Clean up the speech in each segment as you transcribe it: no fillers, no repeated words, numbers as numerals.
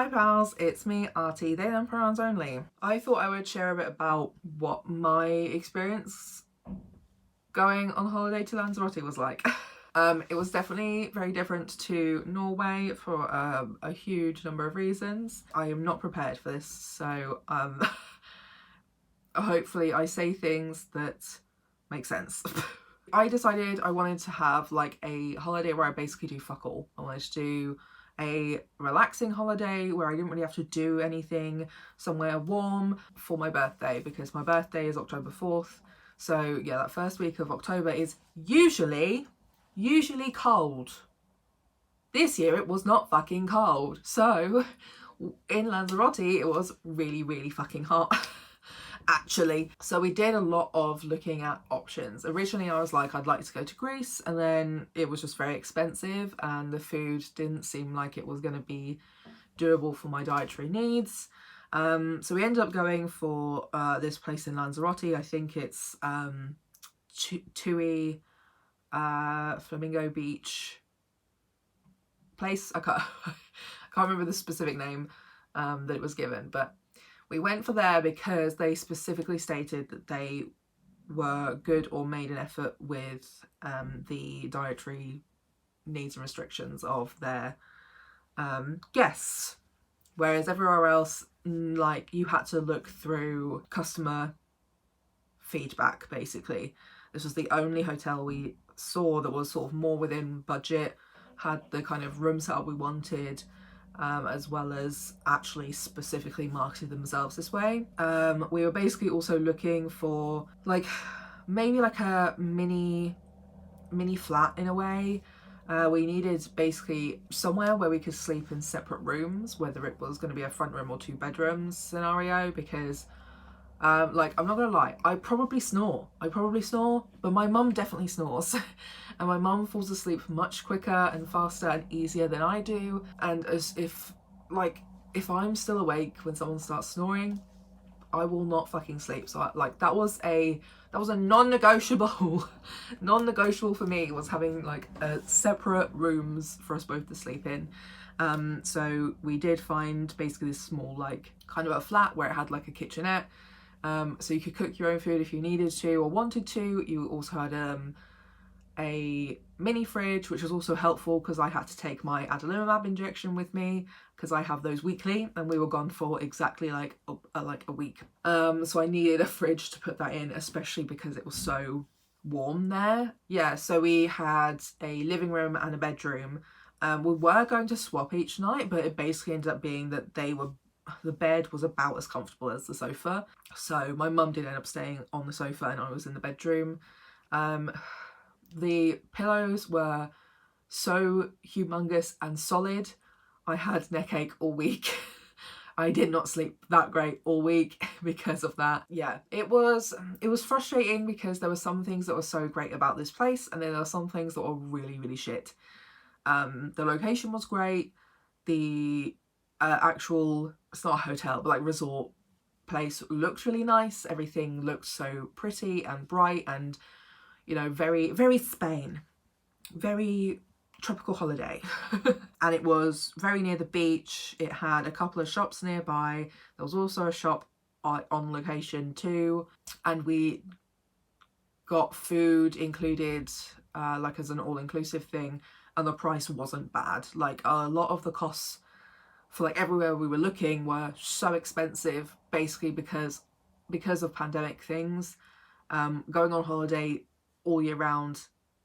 Hi pals, it's me, Artie, they them pronouns only. I thought I would share a bit about what my experience going on holiday to Lanzarote was like. It was definitely very different to Norway for a huge number of reasons. I am not prepared for this, so hopefully I say things that make sense. I decided I wanted to have like a holiday where I basically do fuck all. I wanted to do a relaxing holiday where I didn't really have to do anything, somewhere warm for my birthday, because my birthday is October 4th. So yeah, that first week of October is usually cold. This year it was not fucking cold. So in Lanzarote it was really fucking hot. Actually, so we did a lot of looking at options. Originally I was like, I'd like to go to Greece, and then it was just very expensive and the food didn't seem like it was going to be doable for my dietary needs. So we ended up going for this place in Lanzarote. I think it's Tui Flamingo Beach place. I can't remember the specific name that it was given, but we went for there because they specifically stated that they were good or made an effort with the dietary needs and restrictions of their guests. Whereas everywhere else, like, you had to look through customer feedback, basically. This was the only hotel we saw that was sort of more within budget, had the kind of room setup we wanted, as well as actually specifically marketed themselves this way. We were basically also looking for like maybe like a mini flat in a way. We needed basically somewhere where we could sleep in separate rooms, whether it was going to be a front room or 2 bedrooms scenario, because like, I'm not gonna lie, I probably snore, but my mum definitely snores. And my mum falls asleep much quicker and faster and easier than I do. And as if I'm still awake when someone starts snoring, I will not fucking sleep. So that was a non-negotiable. Non-negotiable for me was having like separate rooms for us both to sleep in. So we did find basically this small, like, kind of a flat where it had like a kitchenette. So you could cook your own food if you needed to or wanted to. You also had a mini fridge, which was also helpful because I had to take my adalimumab injection with me because I have those weekly, and we were gone for exactly like a week. So I needed a fridge to put that in, especially because it was so warm there. Yeah, so we had a living room and a bedroom. We were going to swap each night, but it basically ended up being that the bed was about as comfortable as the sofa. So my mum did end up staying on the sofa and I was in the bedroom. The pillows were so humongous and solid. I had neck ache all week. I did not sleep that great all week because of that. Yeah, it was frustrating because there were some things that were so great about this place, and then there were some things that were really shit. The location was great. The actual, it's not a hotel, but like resort place looked really nice. Everything looked so pretty and bright and, you know, very Spain, very tropical holiday. And it was very near the beach. It had a couple of shops nearby. There was also a shop on location too, and we got food included like as an all-inclusive thing, and the price wasn't bad. Like, a lot of the costs for like everywhere we were looking were so expensive, basically because of pandemic things. Going on holiday all year round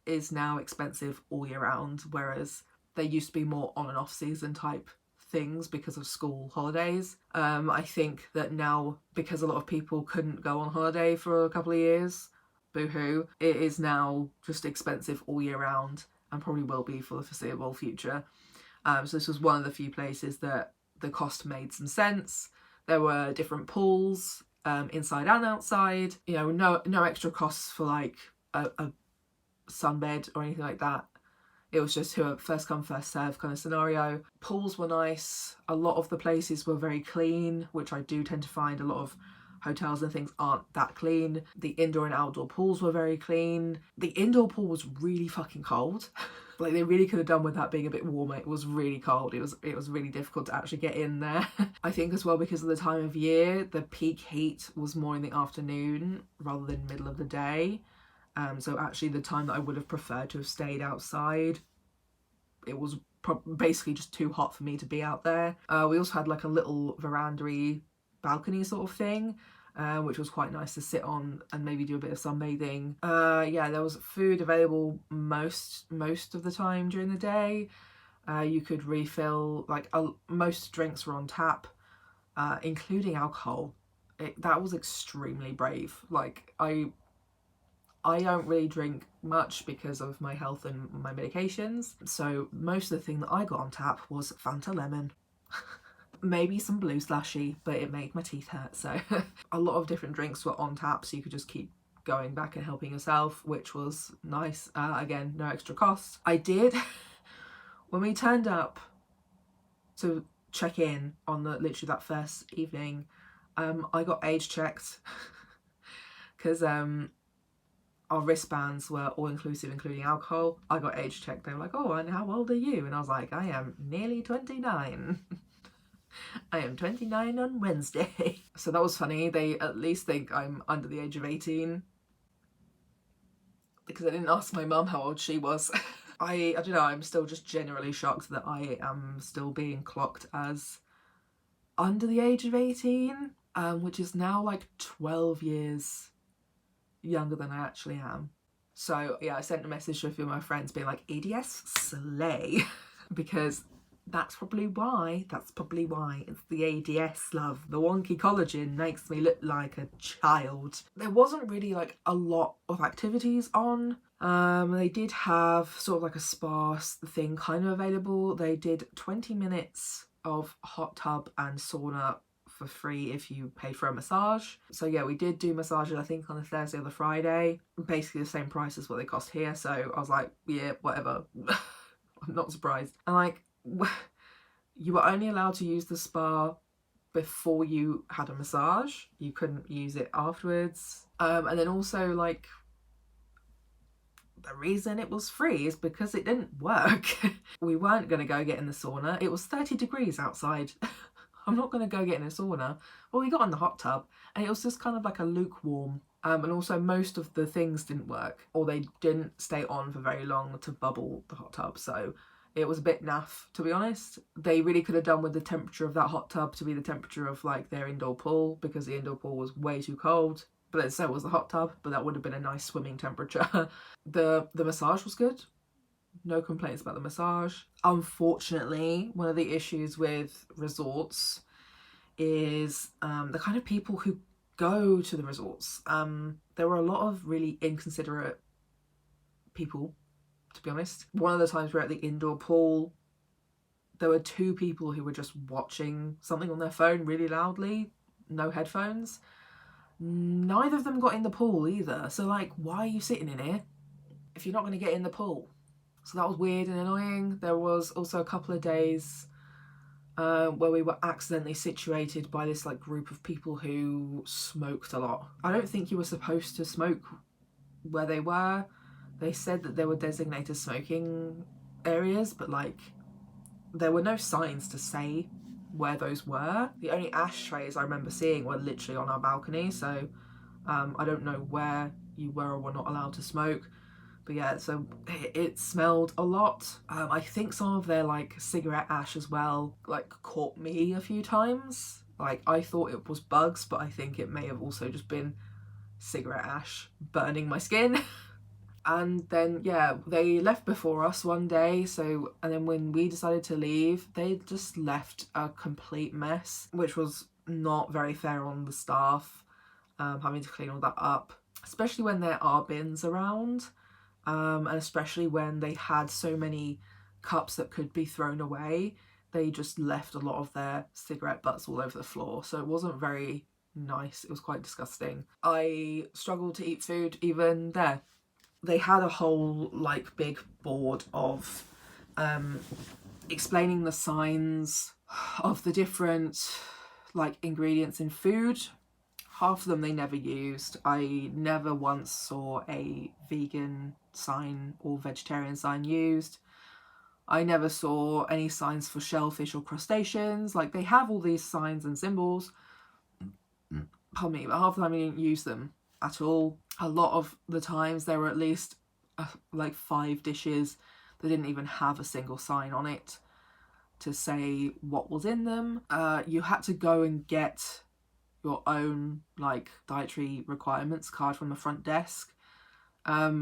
is now expensive all year round, whereas there used to be more on and off season type things because of school holidays. I think that now, because a lot of people couldn't go on holiday for a couple of years, boo-hoo, it is now just expensive all year round and probably will be for the foreseeable future. So this was one of the few places that the cost made some sense. There were different pools, inside and outside. You know, no extra costs for like a sunbed or anything like that. It was just who first come first serve kind of scenario. Pools were nice. A lot of the places were very clean, which I do tend to find a lot of hotels and things aren't that clean. The indoor and outdoor pools were very clean. The indoor pool was really fucking cold. Like, they really could have done with that being a bit warmer. It was really cold. It was really difficult to actually get in there. I think as well, because of the time of year, the peak heat was more in the afternoon rather than middle of the day. So actually the time that I would have preferred to have stayed outside, it was basically just too hot for me to be out there. We also had like a little veranda-y balcony sort of thing, which was quite nice to sit on and maybe do a bit of sunbathing. Yeah, there was food available most of the time during the day. You could refill, like most drinks were on tap, including alcohol. That was extremely brave. Like, I don't really drink much because of my health and my medications, so most of the thing that I got on tap was Fanta Lemon. Maybe some Blue Slushy, but it made my teeth hurt, so a lot of different drinks were on tap, so you could just keep going back and helping yourself, which was nice. Again, no extra cost. I did, when we turned up to check in on literally that first evening, I got age checked because our wristbands were all inclusive, including alcohol. I got age checked. They were like, oh, and how old are you? And I was like, I am nearly 29. I am 29 on Wednesday. So that was funny. They at least think I'm under the age of 18. Because I didn't ask my mum how old she was. I don't know, I'm still just generally shocked that I am still being clocked as under the age of 18, which is now like 12 years younger than I actually am. So yeah, I sent a message to a few of my friends being like, EDS slay. Because that's probably why it's the ADS, love. The wonky collagen makes me look like a child. There wasn't really like a lot of activities on. They did have sort of like a spa thing kind of available. They did 20 minutes of hot tub and sauna for free if you pay for a massage. So yeah, we did do massages, I think on the Thursday or the Friday. Basically the same price as what they cost here. So I was like, yeah, whatever. I'm not surprised. And like, you were only allowed to use the spa before you had a massage. You couldn't use it afterwards. And then also, like, the reason it was free is because it didn't work. We weren't going to go get in the sauna. It was 30 degrees outside. I'm not going to go get in a sauna. Well, we got in the hot tub and it was just kind of like a lukewarm. And also most of the things didn't work, or they didn't stay on for very long to bubble the hot tub. So it was a bit naff, to be honest. They really could have done with the temperature of that hot tub to be the temperature of like their indoor pool, because the indoor pool was way too cold. But then so was the hot tub, but that would have been a nice swimming temperature. The massage was good. No complaints about the massage. Unfortunately, one of the issues with resorts is the kind of people who go to the resorts. There were a lot of really inconsiderate people, to be honest. One of the times we were at the indoor pool, there were two people who were just watching something on their phone really loudly, no headphones. Neither of them got in the pool either. So like, why are you sitting in here if you're not going to get in the pool? So that was weird and annoying. There was also a couple of days where we were accidentally situated by this like group of people who smoked a lot. I don't think you were supposed to smoke where they were. They said that there were designated smoking areas, but like there were no signs to say where those were. The only ashtrays I remember seeing were literally on our balcony, so I don't know where you were or were not allowed to smoke. But yeah, so it smelled a lot. I think some of their like cigarette ash as well like caught me a few times. Like I thought it was bugs, but I think it may have also just been cigarette ash burning my skin. And then yeah, they left before us one day, so, and then when we decided to leave, they just left a complete mess, which was not very fair on the staff, having to clean all that up, especially when there are bins around. And especially when they had so many cups that could be thrown away, they just left a lot of their cigarette butts all over the floor. So it wasn't very nice. It was quite disgusting. I struggled to eat food even there. They had a whole like big board of explaining the signs of the different like ingredients in food. Half of them they never used. I never once saw a vegan sign or vegetarian sign used. I never saw any signs for shellfish or crustaceans. Like, they have all these signs and symbols, pardon me, but half the time I didn't use them at all. A lot of the times there were at least like 5 dishes that didn't even have a single sign on it to say what was in them. You had to go and get your own like dietary requirements card from the front desk,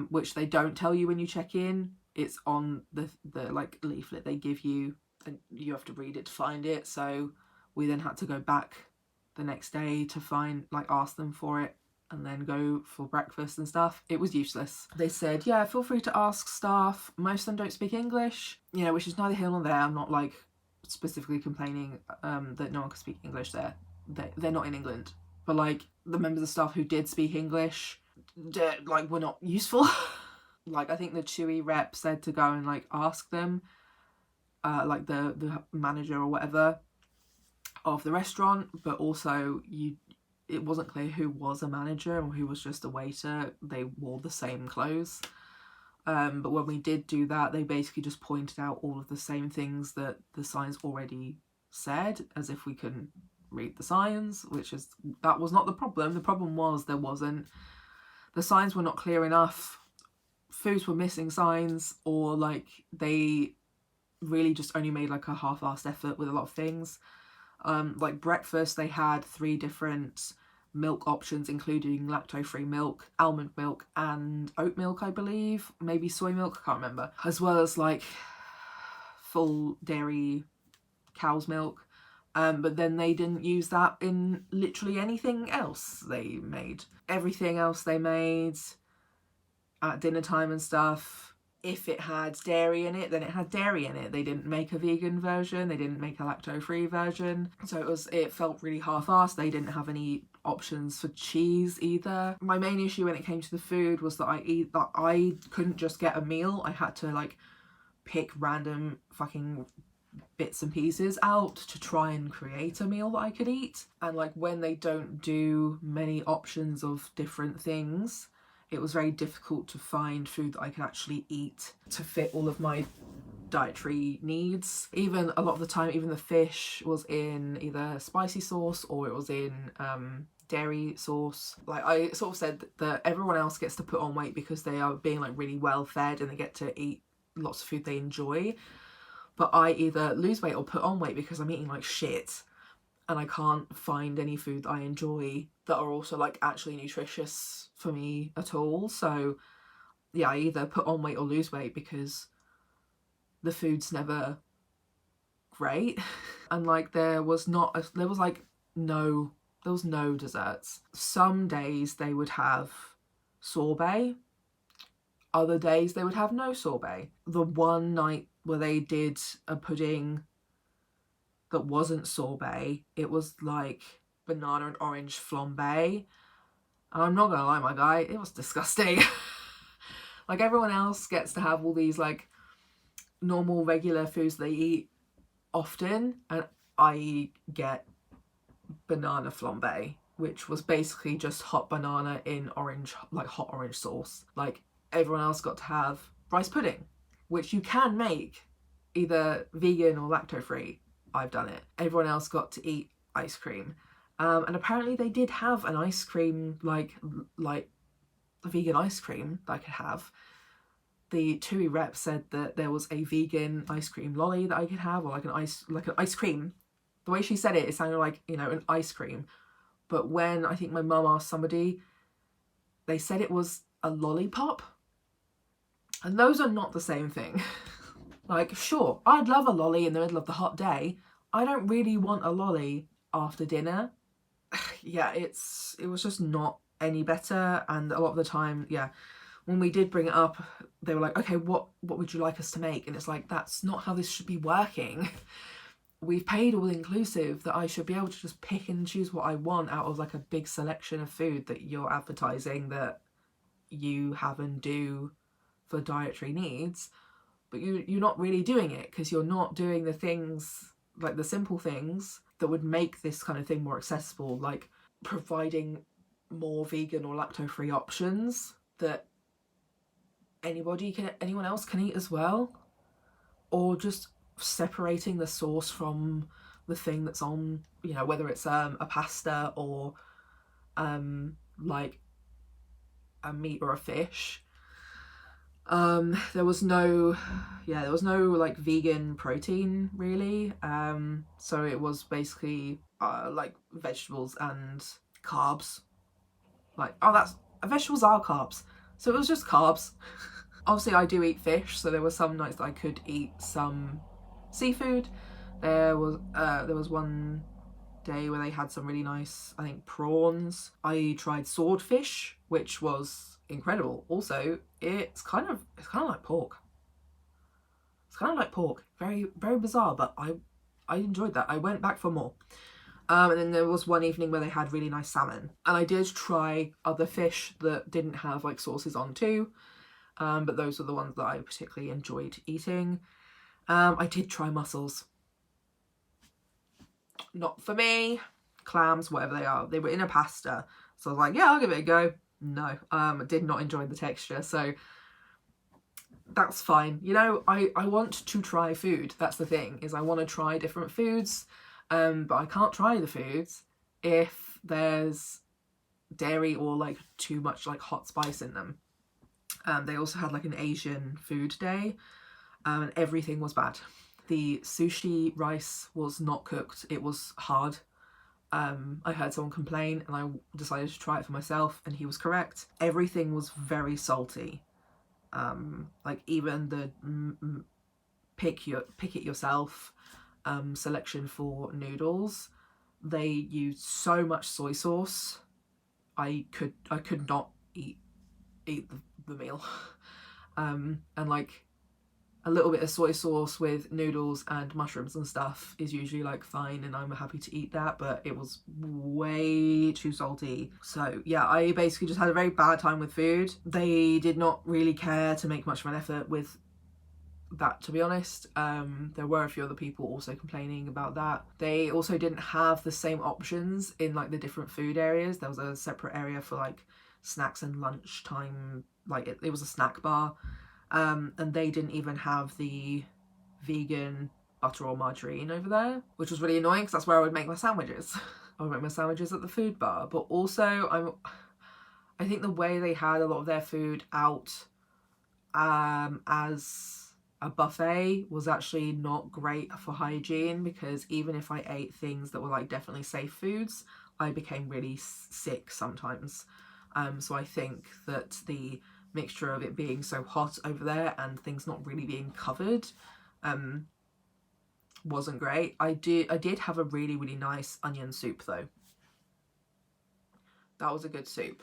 which they don't tell you when you check in. It's on the like leaflet they give you, and you have to read it to find it. So we then had to go back the next day to find, like, ask them for it, and then go for breakfast and stuff. It was useless. They said, yeah, feel free to ask staff. Most of them don't speak English, you know, which is neither here nor there. I'm not like specifically complaining that no one can speak English there. They're not in England, but like the members of staff who did speak English, like, were not useful. Like, I think the Chewy rep said to go and like ask them, like the manager or whatever of the restaurant, but also it wasn't clear who was a manager or who was just a waiter. They wore the same clothes. But when we did do that, they basically just pointed out all of the same things that the signs already said, as if we couldn't read the signs, that was not the problem. The problem was the signs were not clear enough. Foods were missing signs, or like they really just only made like a half-assed effort with a lot of things. Like breakfast, they had 3 different milk options, including lactose-free milk, almond milk, and oat milk, I believe. Maybe soy milk, I can't remember. As well as like full dairy cow's milk. But then they didn't use that in literally anything else they made. Everything else they made at dinner time and stuff, if it had dairy in it, then it had dairy in it. They didn't make a vegan version. They didn't make a lactose-free version. So it felt really half-assed. They didn't have any options for cheese either. My main issue when it came to the food was that I couldn't just get a meal. I had to like pick random fucking bits and pieces out to try and create a meal that I could eat. And like when they don't do many options of different things, it was very difficult to find food that I could actually eat to fit all of my dietary needs. Even a lot of the time, even the fish was in either spicy sauce or it was in dairy sauce. Like, I sort of said that everyone else gets to put on weight because they are being like really well fed and they get to eat lots of food they enjoy. But I either lose weight or put on weight because I'm eating like shit and I can't find any food that I enjoy that are also like actually nutritious for me at all. So yeah, I either put on weight or lose weight because the food's never great. And like there was no desserts. Some days they would have sorbet, other days they would have no sorbet. The one night where they did a pudding that wasn't sorbet, it was like banana and orange flambe. And I'm not gonna lie, my guy, it was disgusting. Like everyone else gets to have all these like normal regular foods they eat often, and I get banana flambe, which was basically just hot banana in orange, like hot orange sauce. Like everyone else got to have rice pudding, which you can make either vegan or lactose-free. I've done it. Everyone else got to eat ice cream. And apparently they did have an ice cream, like vegan ice cream that I could have. The TUI rep said that there was a vegan ice cream lolly that I could have, or like an ice cream. The way she said it, it sounded like, you know, an ice cream. But when I think my mum asked somebody, they said it was a lollipop. And those are not the same thing. Like, sure, I'd love a lolly in the middle of the hot day. I don't really want a lolly after dinner. Yeah, it was just not any better. And a lot of the time, yeah, when we did bring it up, they were like, okay, what would you like us to make? And it's like, that's not how this should be working. We've paid all inclusive, that I should be able to just pick and choose what I want out of like a big selection of food that you're advertising that you have and do for dietary needs. But you're not really doing it, because you're not doing the things, like the simple things that would make this kind of thing more accessible. Like providing more vegan or lacto-free options that anyone else can eat as well, or just separating the sauce from the thing that's on, you know, whether it's a pasta or like a meat or a fish. There was no like vegan protein really, so it was basically like vegetables and carbs. Like, oh, that's vegetables are carbs, so it was just carbs. Obviously I do eat fish, so there were some nights that I could eat some seafood. There was one day where they had some really nice, I think, prawns. I tried swordfish, which was incredible. Also, it's kind of like pork. It's kind of like pork. Very, very bizarre, but I enjoyed that. I went back for more. And then there was one evening where they had really nice salmon. And I did try other fish that didn't have like sauces on too. But those were the ones that I particularly enjoyed eating. I did try mussels. Not for me. Clams, whatever they are. They were in a pasta. So I was like, yeah, I'll give it a go. No, did not enjoy the texture. So that's fine. You know, I want to try food. That's the thing, is I want to try different foods. But I can't try the foods if there's dairy or like too much like hot spice in them. They also had like an Asian food day, and everything was bad. The sushi rice was not cooked. It was hard. I heard someone complain and I decided to try it for myself, and he was correct. Everything was very salty. Like even the pick it yourself selection for noodles, they used so much soy sauce. I could not eat the meal. And like a little bit of soy sauce with noodles and mushrooms and stuff is usually like fine, and I'm happy to eat that, but it was way too salty. So yeah, I basically just had a very bad time with food. They did not really care to make much of an effort with that, to be honest. There were a few other people also complaining about that. They also didn't have the same options in like the different food areas. There was a separate area for like snacks and lunchtime, like it was a snack bar. And they didn't even have the vegan butter or margarine over there, which was really annoying because that's where I would make my sandwiches. I would make my sandwiches at the food bar. But also I think the way they had a lot of their food out as a buffet was actually not great for hygiene, because even if I ate things that were like definitely safe foods, I became really sick sometimes. So I think that the mixture of it being so hot over there and things not really being covered wasn't great. I did have a really, really nice onion soup though. That was a good soup.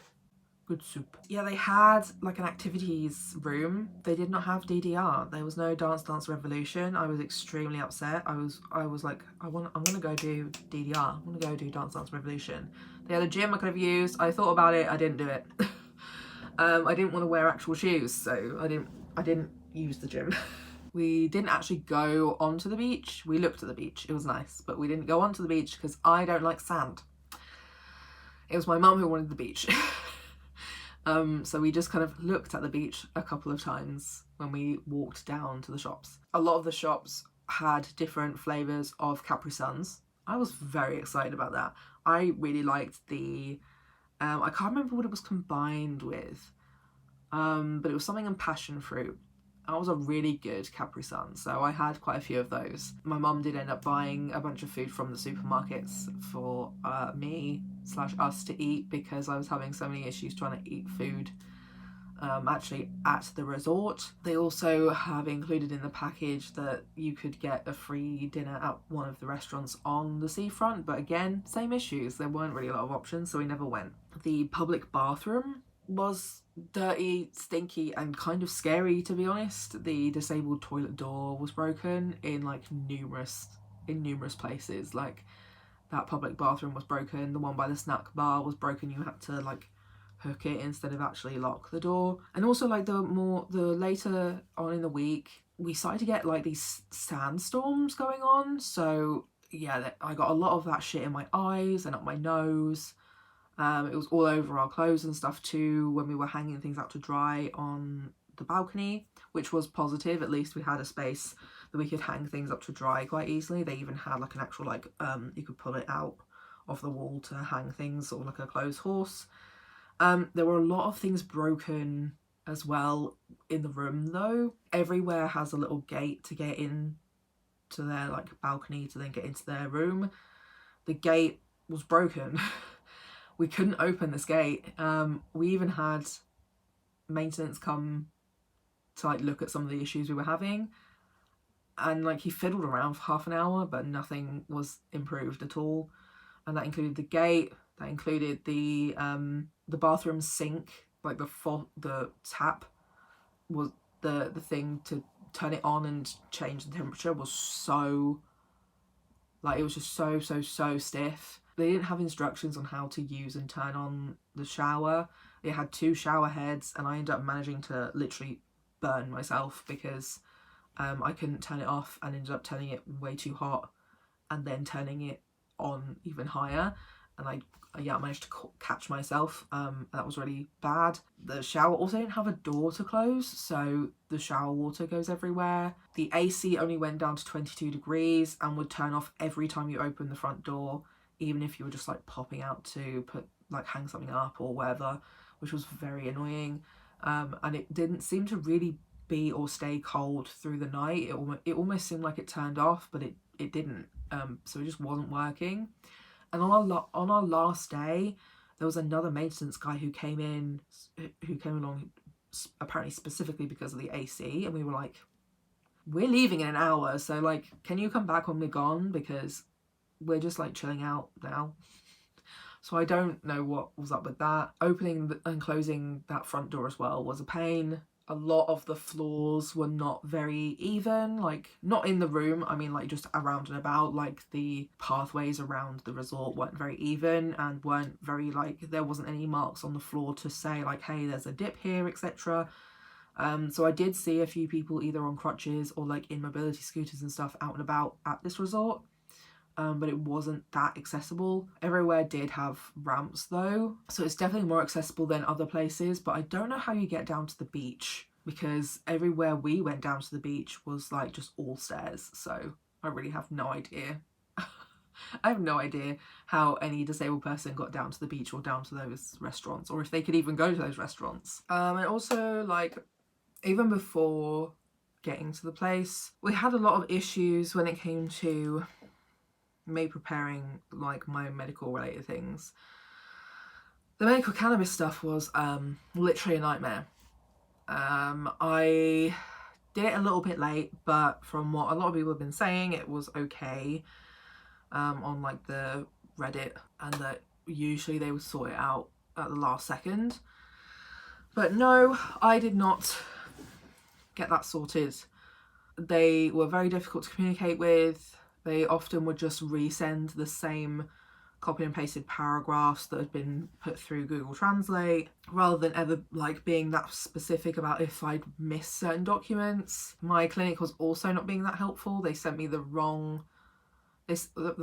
Good soup. Yeah, they had like an activities room. They did not have DDR. There was no Dance Revolution. I was extremely upset. I was like, I'm gonna go do DDR. I'm gonna go do Dance Revolution. They had a gym I could have used. I thought about it. I didn't do it. I didn't want to wear actual shoes, so I didn't use the gym. We didn't actually go onto the beach. We looked at the beach. It was nice, but we didn't go onto the beach because I don't like sand. It was my mum who wanted the beach. So we just kind of looked at the beach a couple of times when we walked down to the shops. A lot of the shops had different flavours of Capri Suns. I was very excited about that. I really liked the, I can't remember what it was combined with, but it was something in passion fruit. That was a really good Capri Sun, so I had quite a few of those. My mum did end up buying a bunch of food from the supermarkets for me/us to eat, because I was having so many issues trying to eat food actually at the resort. They also have included in the package that you could get a free dinner at one of the restaurants on the seafront, but again, same issues. There weren't really a lot of options, so we never went. The public bathroom was dirty, stinky, and kind of scary, to be honest. The disabled toilet door was broken in like numerous places. Like that public bathroom was broken. The one by the snack bar was broken. You had to like hook it instead of actually lock the door. And also like the later on in the week, we started to get like these sandstorms going on. So yeah, I got a lot of that shit in my eyes and up my nose. It was all over our clothes and stuff too when we were hanging things out to dry on the balcony, which was positive. At least we had a space that we could hang things up to dry quite easily. They even had like an actual like you could pull it out of the wall to hang things, sort of like a clothes horse. There were a lot of things broken as well in the room though. Everywhere has a little gate to get in to their like balcony to then get into their room. The gate was broken. We couldn't open this gate. We even had maintenance come to like look at some of the issues we were having, and like he fiddled around for half an hour but nothing was improved at all. And that included the gate, that included the bathroom sink, like the tap was the thing to turn it on and change the temperature was so, like, it was just so stiff. They didn't have instructions on how to use and turn on the shower. It had 2 shower heads and I ended up managing to literally burn myself because I couldn't turn it off and ended up turning it way too hot and then turning it on even higher, and I managed to catch myself. That was really bad. The shower also didn't have a door to close, so the shower water goes everywhere. The AC only went down to 22 degrees and would turn off every time you open the front door, even if you were just like popping out to hang something up or whatever, which was very annoying. And it didn't seem to really be or stay cold through the night. It almost seemed like it turned off, but it didn't. So it just wasn't working. And on our last day, there was another maintenance guy who came along apparently specifically because of the AC, and we were like, we're leaving in an hour, so like, can you come back when we're gone, because we're just like chilling out now. So I don't know what was up with that. Opening and closing that front door as well was a pain. A lot of the floors were not very even, like not in the room, I mean like just around and about, like the pathways around the resort weren't very even and weren't very, like, there wasn't any marks on the floor to say like, hey, there's a dip here, etc. So I did see a few people either on crutches or like in mobility scooters and stuff out and about at this resort. But it wasn't that accessible. Everywhere did have ramps though, so it's definitely more accessible than other places, but I don't know how you get down to the beach, because everywhere we went down to the beach was like just all stairs, so I really have no idea. I have no idea how any disabled person got down to the beach or down to those restaurants, or if they could even go to those restaurants. And also, like, even before getting to the place, we had a lot of issues when it came to me preparing like my medical related things. The medical cannabis stuff was literally a nightmare. I did it a little bit late, but from what a lot of people have been saying, it was okay on like the Reddit, and that usually they would sort it out at the last second. But no, I did not get that sorted. They were very difficult to communicate with. They often would just resend the same copy and pasted paragraphs that had been put through Google Translate, rather than ever like being that specific about if I'd missed certain documents. My clinic was also not being that helpful. They sent me the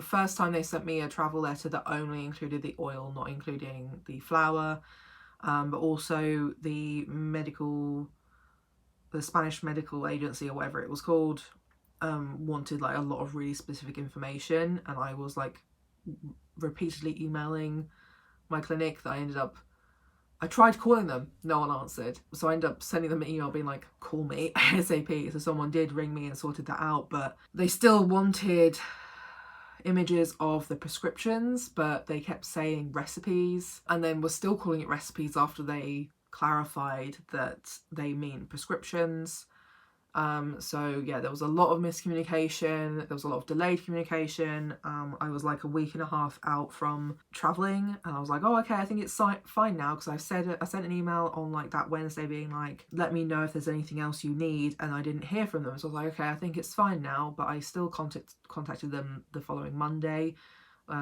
first time they sent me a travel letter that only included the oil, not including the flour, but also the Spanish medical agency or whatever it was called wanted like a lot of really specific information, and I was like repeatedly emailing my clinic that I tried calling them, no one answered, so I ended up sending them an email being like, call me ASAP. So someone did ring me and sorted that out, but they still wanted images of the prescriptions, but they kept saying recipes, and then were still calling it recipes after they clarified that they mean prescriptions. So yeah, there was a lot of miscommunication, there was a lot of delayed communication. I was like a week and a half out from traveling, and I was like, oh okay, I think it's fine now, because I sent an email on like that Wednesday being like, let me know if there's anything else you need, and I didn't hear from them. So I was like, okay, I think it's fine now, but I still contacted them the following Monday,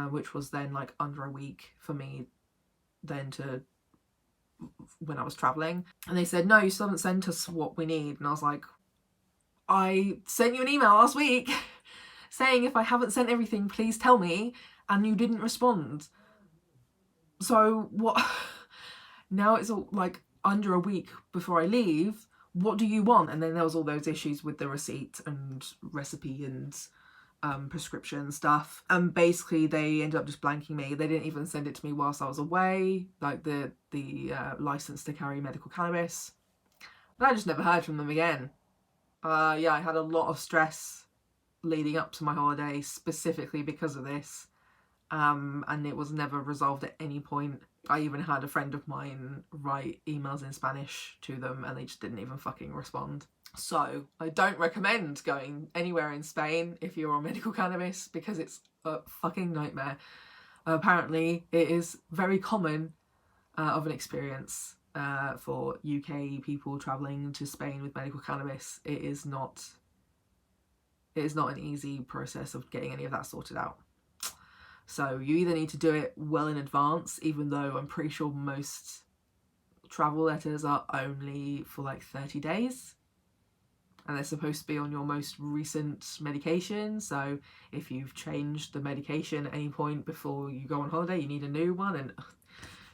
which was then like under a week for me then to when I was traveling, and they said, no, you still haven't sent us what we need. And I was like, I sent you an email last week saying if I haven't sent everything, please tell me, and you didn't respond. So what, now it's all like under a week before I leave, what do you want? And then there was all those issues with the receipt and recipe and prescription stuff, and basically they ended up just blanking me. They didn't even send it to me whilst I was away, like the license to carry medical cannabis. But I just never heard from them again. Yeah, I had a lot of stress leading up to my holiday specifically because of this, and it was never resolved at any point. I even had a friend of mine write emails in Spanish to them and they just didn't even fucking respond. So I don't recommend going anywhere in Spain if you're on medical cannabis, because it's a fucking nightmare. Apparently it is very common of an experience for UK people travelling to Spain with medical cannabis. It is not an easy process of getting any of that sorted out. So you either need to do it well in advance, even though I'm pretty sure most travel letters are only for like 30 days. And they're supposed to be on your most recent medication. So if you've changed the medication at any point before you go on holiday, you need a new one. And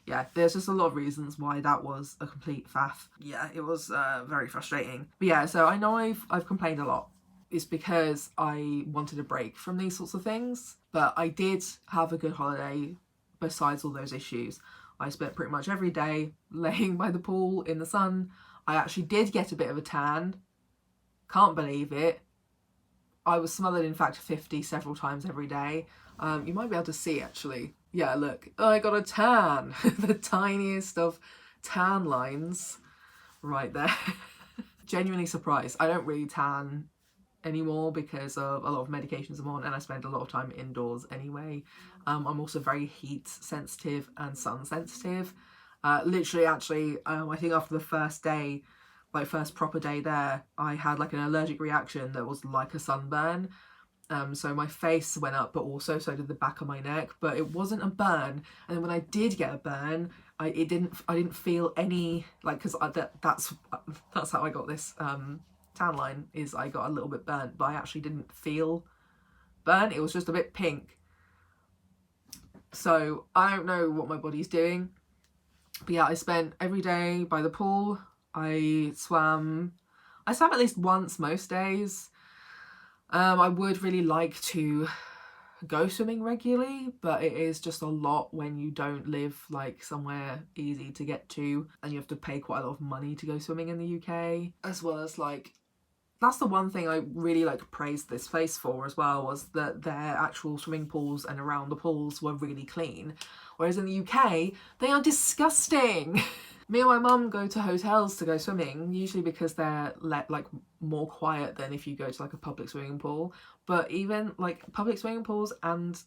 yeah, there's just a lot of reasons why that was a complete faff. Yeah, it was very frustrating. But yeah, so I know I've complained a lot. It's because I wanted a break from these sorts of things. But I did have a good holiday besides all those issues. I spent pretty much every day laying by the pool in the sun. I actually did get a bit of a tan. Can't believe it. I was smothered in Factor 50 several times every day. You might be able to see actually. Yeah, look, I got a tan. The tiniest of tan lines right there. Genuinely surprised. I don't really tan anymore because of a lot of medications I'm on, and I spend a lot of time indoors anyway. I'm also very heat sensitive and sun sensitive. Literally, actually, I think after the first day, like first proper day there, I had like an allergic reaction that was like a sunburn. So my face went up, but also so did the back of my neck, but it wasn't a burn. And then when I did get a burn, I didn't feel any, like, because that's how I got this tan line, is I got a little bit burnt, but I actually didn't feel burn. It was just a bit pink. So I don't know what my body's doing. But yeah, I spent every day by the pool. I swam at least once most days. I would really like to go swimming regularly, but it is just a lot when you don't live like somewhere easy to get to and you have to pay quite a lot of money to go swimming in the UK, as well as like, that's the one thing I really like praised this place for as well, was that their actual swimming pools and around the pools were really clean, whereas in the UK they are disgusting. Me and my mum go to hotels to go swimming, usually because they're like more quiet than if you go to like a public swimming pool. But even like public swimming pools and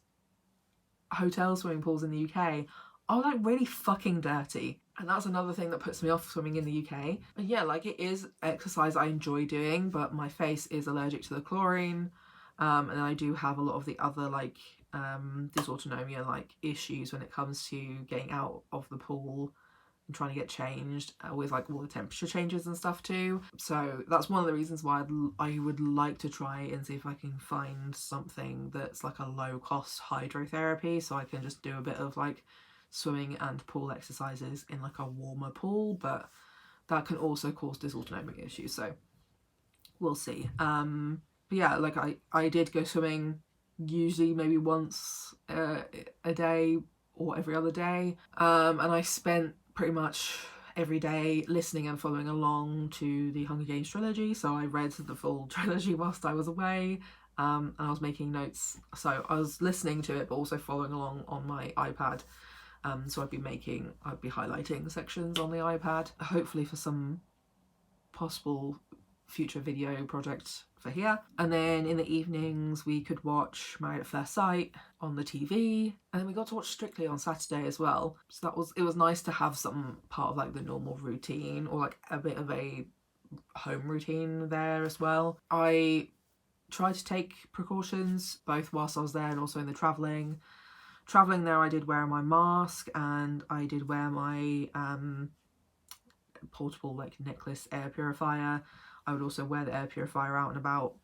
hotel swimming pools in the UK are like really fucking dirty. And that's another thing that puts me off swimming in the UK. And yeah, like it is exercise I enjoy doing, but my face is allergic to the chlorine. And I do have a lot of the other like dysautonomia like issues when it comes to getting out of the pool and trying to get changed with like all the temperature changes and stuff too. So that's one of the reasons why I would like to try and see if I can find something that's like a low cost hydrotherapy, so I can just do a bit of like swimming and pool exercises in like a warmer pool, but that can also cause dysautonomic issues, so we'll see. But yeah, like I did go swimming usually maybe once a day or every other day, and I spent pretty much every day listening and following along to the Hunger Games trilogy. So I read the full trilogy whilst I was away, and I was making notes. So I was listening to it, but also following along on my iPad. So I'd be highlighting sections on the iPad, hopefully for some possible future video project for here. And then in the evenings we could watch Married at First Sight on the TV, and then we got to watch Strictly on Saturday as well. So it was nice to have some part of like the normal routine, or like a bit of a home routine there as well. I tried to take precautions both whilst I was there and also in the travelling there. I did wear my mask, and I did wear my portable like necklace air purifier. I would also wear the air purifier out and about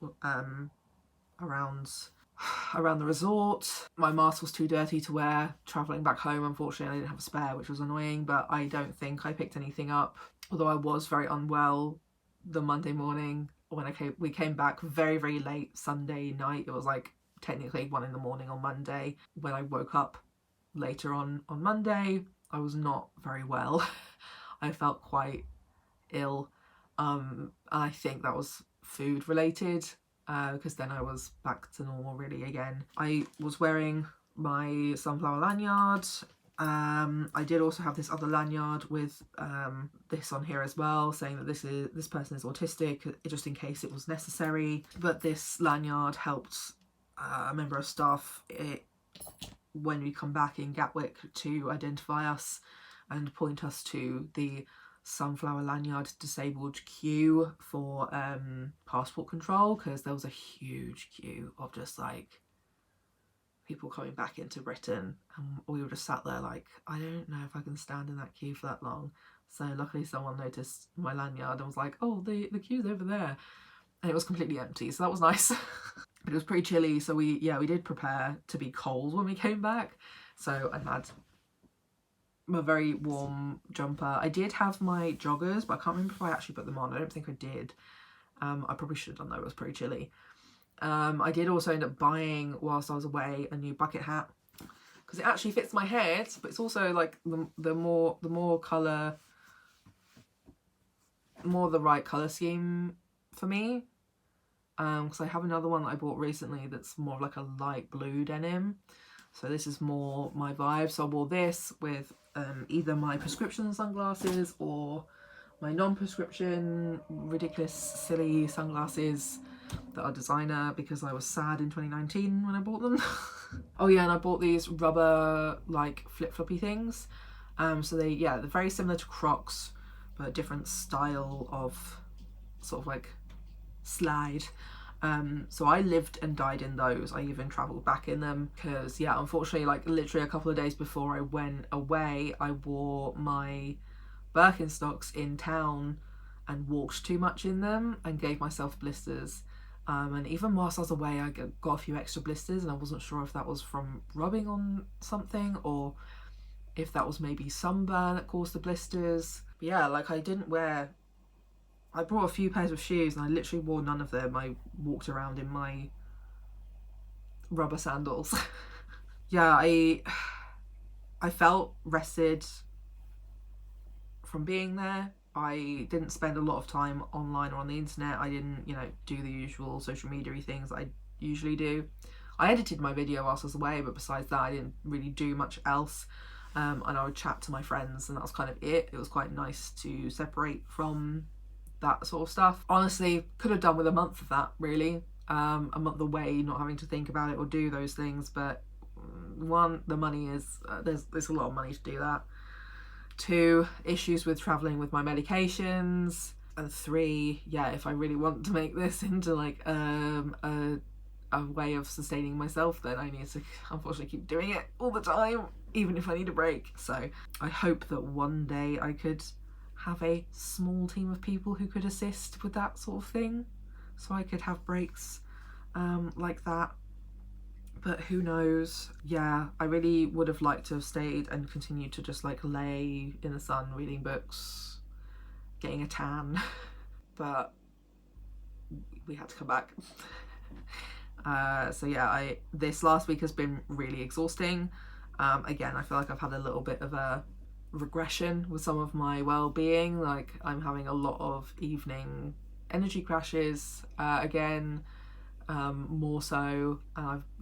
around around the resort. My mask was too dirty to wear travelling back home. Unfortunately, I didn't have a spare, which was annoying, but I don't think I picked anything up. Although I was very unwell the Monday morning when we came back very, very late Sunday night. It was like technically 1 in the morning on Monday. When I woke up later on Monday, I was not very well. I felt quite ill. I think that was food related, because then I was back to normal really again. I was wearing my sunflower lanyard. I did also have this other lanyard with this on here as well, saying that this person is autistic, just in case it was necessary. But this lanyard helped a member of staff when we come back in Gatwick to identify us and point us to the sunflower lanyard disabled queue for passport control, because there was a huge queue of just like people coming back into Britain, and we were just sat there like, I don't know if I can stand in that queue for that long. So luckily someone noticed my lanyard and was like, oh, the queue's over there, and it was completely empty, so that was nice. But it was pretty chilly, so we did prepare to be cold when we came back. So I had a very warm jumper. I did have my joggers, but I can't remember if I actually put them on. I don't think I did. I probably should have done though, it was pretty chilly. I did also end up buying, whilst I was away, a new bucket hat, because it actually fits my head, but it's also like the more colour, more the right colour scheme for me. Because I have another one that I bought recently that's more of like a light blue denim. So this is more my vibe. So I wore this with either my prescription sunglasses or my non-prescription ridiculous silly sunglasses that are designer, because I was sad in 2019 when I bought them. Oh yeah, and I bought these rubber like flip-floppy things. So they're very similar to Crocs, but a different style of sort of like slide. So I lived and died in those. I even travelled back in them because, yeah, unfortunately, like literally a couple of days before I went away, I wore my Birkenstocks in town and walked too much in them and gave myself blisters. And even whilst I was away, I got a few extra blisters, and I wasn't sure if that was from rubbing on something or if that was maybe sunburn that caused the blisters. But yeah, like I brought a few pairs of shoes and I literally wore none of them. I walked around in my rubber sandals. Yeah, I felt rested from being there. I didn't spend a lot of time online or on the internet. I didn't, do the usual social media-y things that I usually do. I edited my video whilst I was away, but besides that, I didn't really do much else. And I would chat to my friends, and that was kind of it. It was quite nice to separate from that sort of stuff. Honestly, could have done with a month of that, really. A month away, not having to think about it or do those things. But one, the money is, there's a lot of money to do that. 2, issues with traveling with my medications. And 3, yeah, if I really want to make this into like a way of sustaining myself, then I need to unfortunately keep doing it all the time, even if I need a break. So I hope that one day I could have a small team of people who could assist with that sort of thing, so I could have breaks like that. But who knows. Yeah, I really would have liked to have stayed and continued to just like lay in the sun reading books, getting a tan, but we had to come back. So yeah, this last week has been really exhausting. Again, I feel like I've had a little bit of a regression with some of my well-being. Like I'm having a lot of evening energy crashes again, more so.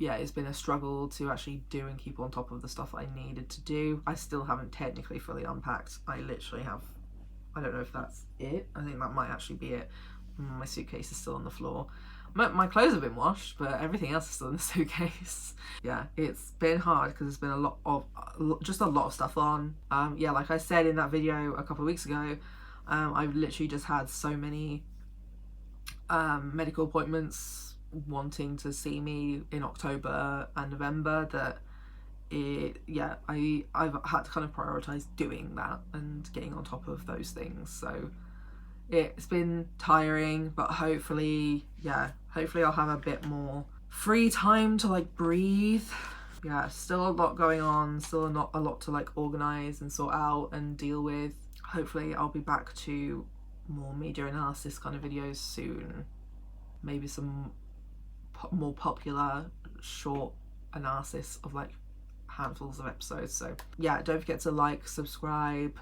It's been a struggle to actually do and keep on top of the stuff I needed to do. I still haven't technically fully unpacked. I literally have, I don't know if that's it. I think that might actually be it. My suitcase is still on the floor. My clothes have been washed, but everything else is still in the suitcase. Yeah, it's been hard because there's been a lot of stuff on. Like I said in that video a couple of weeks ago, I've literally just had so many medical appointments wanting to see me in October and November that I've had to kind of prioritize doing that and getting on top of those things. So it's been tiring, but hopefully I'll have a bit more free time to like breathe. Yeah, still a lot going on, still a lot to like organize and sort out and deal with. Hopefully I'll be back to more media analysis kind of videos soon. Maybe some more popular short analysis of like handfuls of episodes. So yeah, don't forget to like, subscribe,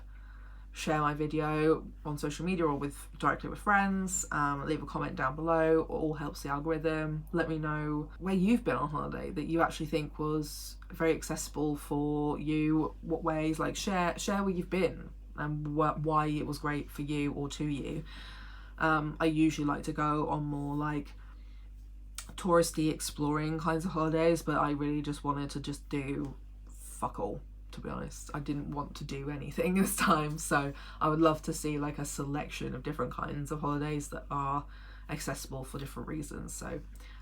share my video on social media or directly with friends. Leave a comment down below. It all helps the algorithm. Let me know where you've been on holiday that you actually think was very accessible for you. What ways, like share where you've been and why it was great for you or to you. I usually like to go on more like touristy exploring kinds of holidays, but I really just wanted to just do fuck all, to be honest. I didn't want to do anything this time, so I would love to see like a selection of different kinds of holidays that are accessible for different reasons. So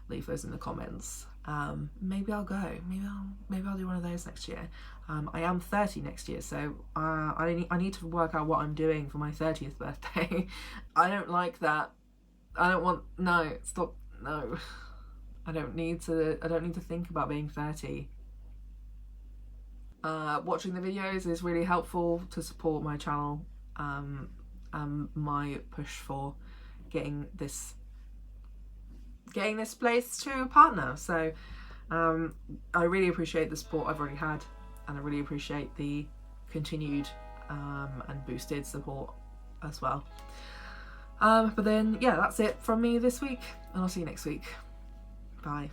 leave those in the comments. Maybe I'll go. Maybe I'll do one of those next year. I am 30 next year, so I need to work out what I'm doing for my 30th birthday. I don't like that. I don't want, no, stop, no. I don't need to think about being 30. Watching the videos is really helpful to support my channel and my push for getting this place to a partner. So I really appreciate the support I've already had, and I really appreciate the continued and boosted support as well. But then yeah, that's it from me this week, and I'll see you next week. Bye.